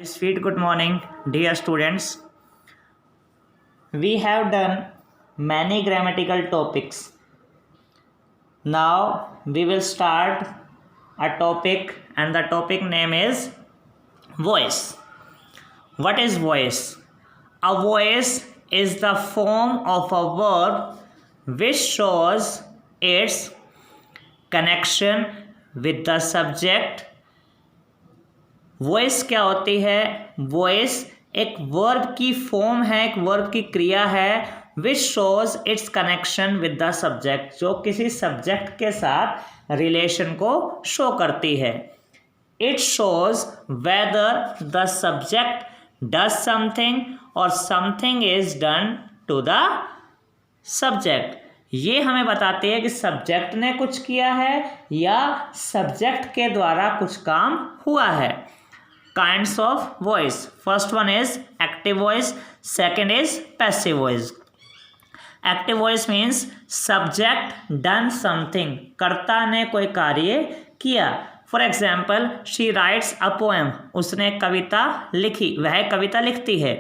Sweet good morning, dear students. We have done many grammatical topics. Now we will start a topic, and the topic name is voice. What is voice? A voice is the form of a verb which shows its connection with the subject. Voice क्या होती है? Voice एक verb की form है, एक verb की क्रिया है which shows it's connection with the subject, जो किसी सब्जेक्ट के साथ रिलेशन को शो करती है. It shows whether the subject does something और something is done to the subject. ये हमें बताती है कि सब्जेक्ट ने कुछ किया है या सब्जेक्ट के द्वारा कुछ काम हुआ है. Kinds of voice. First one is active voice. Second is passive voice. Active voice means subject done something. कर्ता ने कोई कार्य किया. For example, she writes a poem. उसने कविता लिखी, वह कविता लिखती है.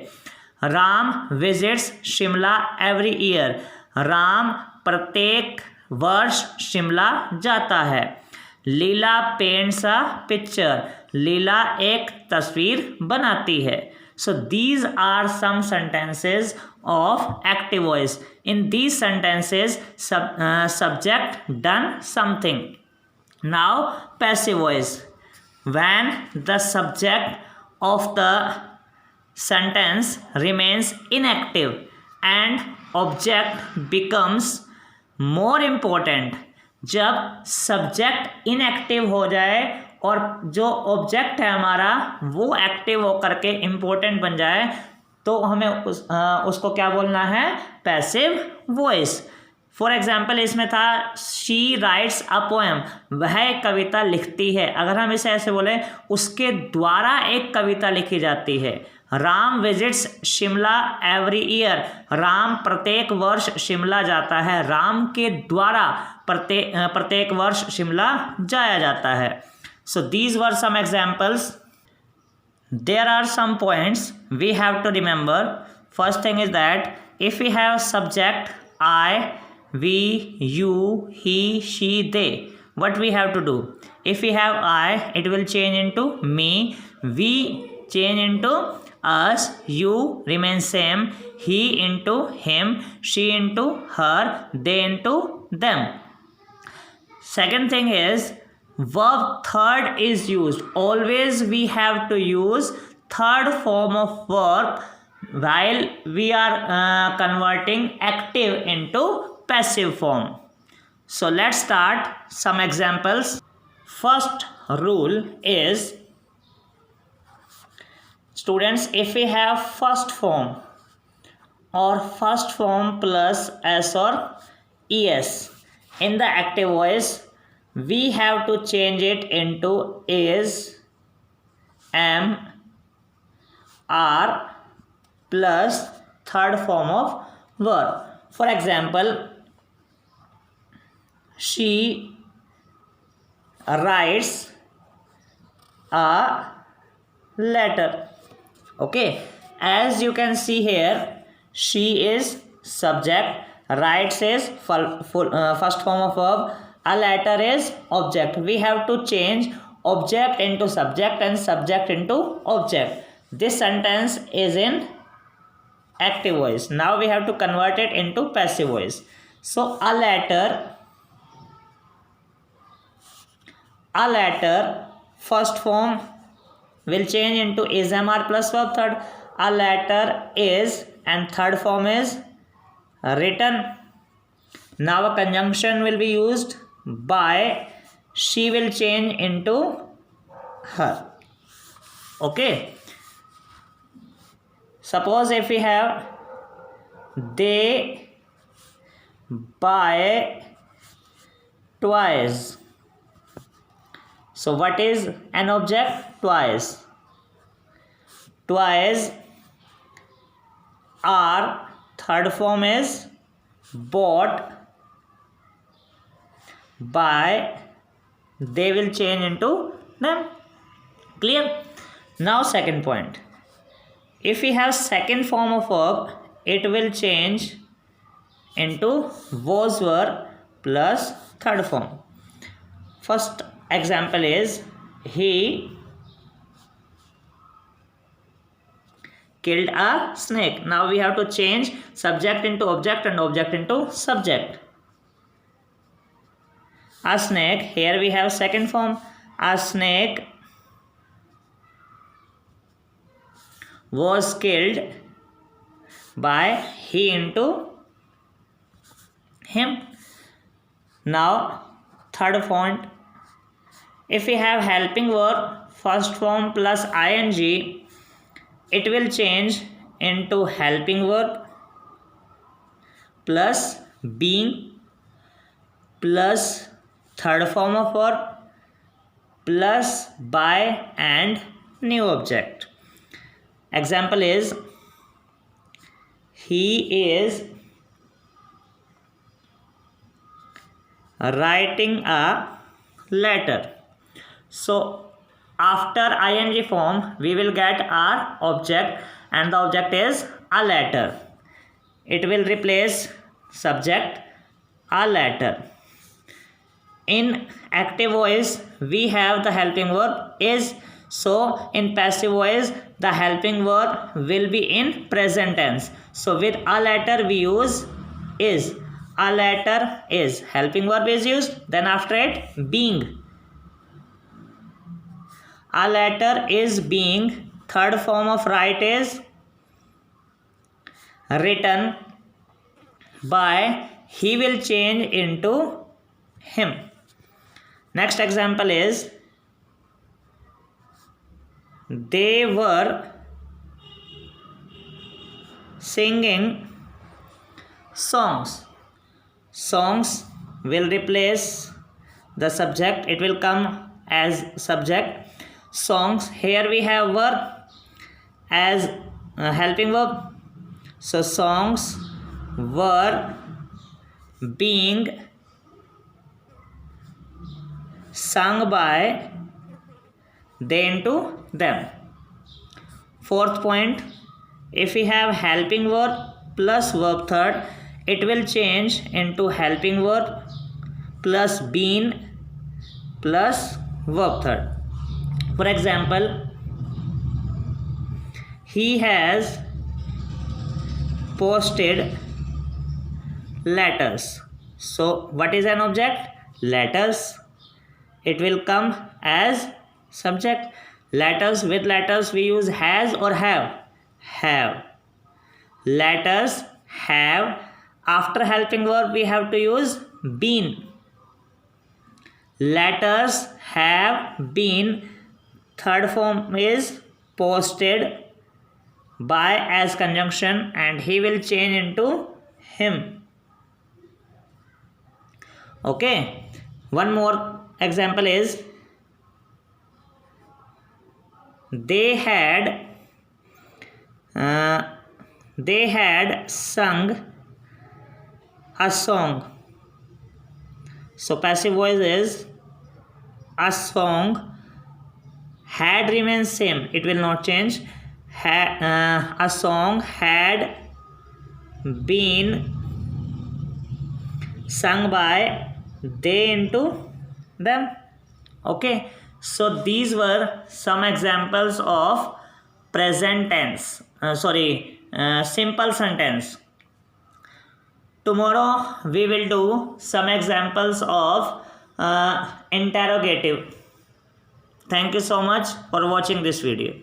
Ram visits Shimla every year. Ram प्रत्येक वर्ष शिमला जाता है. लीला पेंट्स अ पिक्चर. लीला एक तस्वीर बनाती है. So these are some sentences of active voice. In these sentences subject done something. Now passive voice. When the subject of the sentence remains inactive and object becomes more important. जब subject inactive हो जाए और जो object है हमारा वो active होकर के इम्पोर्टेंट बन जाए तो हमें उसको क्या बोलना है? Passive voice. फॉर एग्जाम्पल इसमें था शी राइट्स अ पोएम. वह एक कविता लिखती है. अगर हम इसे ऐसे बोले उसके द्वारा एक कविता लिखी जाती है. Ram visits Shimla every year. Ram प्रत्येक वर्ष शिमला जाता है. राम के द्वारा प्रत्येक वर्ष शिमला जाया जाता है. So these were some examples. There are some points we have to remember. First thing is that if we have subject I, we, you, he, she, they, what we have to do? If we have I, it will change into me. We change into us. You remain same. He into him. She into her. They into them. Second thing is verb third is used. Always we have to use third form of verb while we are converting active into passive form. So let's start some examples. First rule is, students, if we have first form or first form plus s or es in the active voice, we have to change it into is, am, are plus third form of verb. For example, she writes a letter. Okay, as you can see here, she is subject, writes is first form of verb, a letter is object. We have to change object into subject and subject into object. This sentence is in active voice. Now we have to convert it into passive voice. So a letter first form will change into is, am, are plus verb third. A letter is and third form is written. Now a conjunction will be used by. She will change into her. Okay. Suppose if we have they buy twice. So what is an object? Twice. Twice. Are third form is bought. By they will change into them. Clear? Now second point. If we have second form of verb, it will change into was verb plus third form. First example is he killed a snake. Now we have to change subject into object and object into subject. A snake, here we have second form. A snake was killed by he into him. Now third point. If we have helping verb first form plus ing, it will change into helping verb plus being plus third form of verb plus by and new object. Example is he is writing a letter. So after ing form we will get our object, and the object is a letter. It will replace subject a letter. In active voice we have the helping verb is, so in passive voice the helping verb will be in present tense. So with a letter we use is. A letter is, helping verb is used, then after it being. A letter is being, third form of write is written by, he will change into him. Next example is they were singing songs. Songs will replace the subject, it will come as subject. Songs, here we have verb as helping verb. So songs were being sung by, they into them. Fourth point, if we have helping verb plus verb third, it will change into helping verb plus been plus verb third. For example, he has posted letters. So what is an object? Letters. It will come as subject. Letters, with letters we use has or have. Have. Letters have. After helping verb we have to use been. Letters have been. Third form is posted by as conjunction, and he will change into him. Okay. One more example is they had sung a song. So passive voice is a song. Had remains same, it will not change. A song had been sung by, they into them. Okay, so these were some examples of present tense, simple sentence. Tomorrow we will do some examples of interrogative. Thank you so much for watching this video.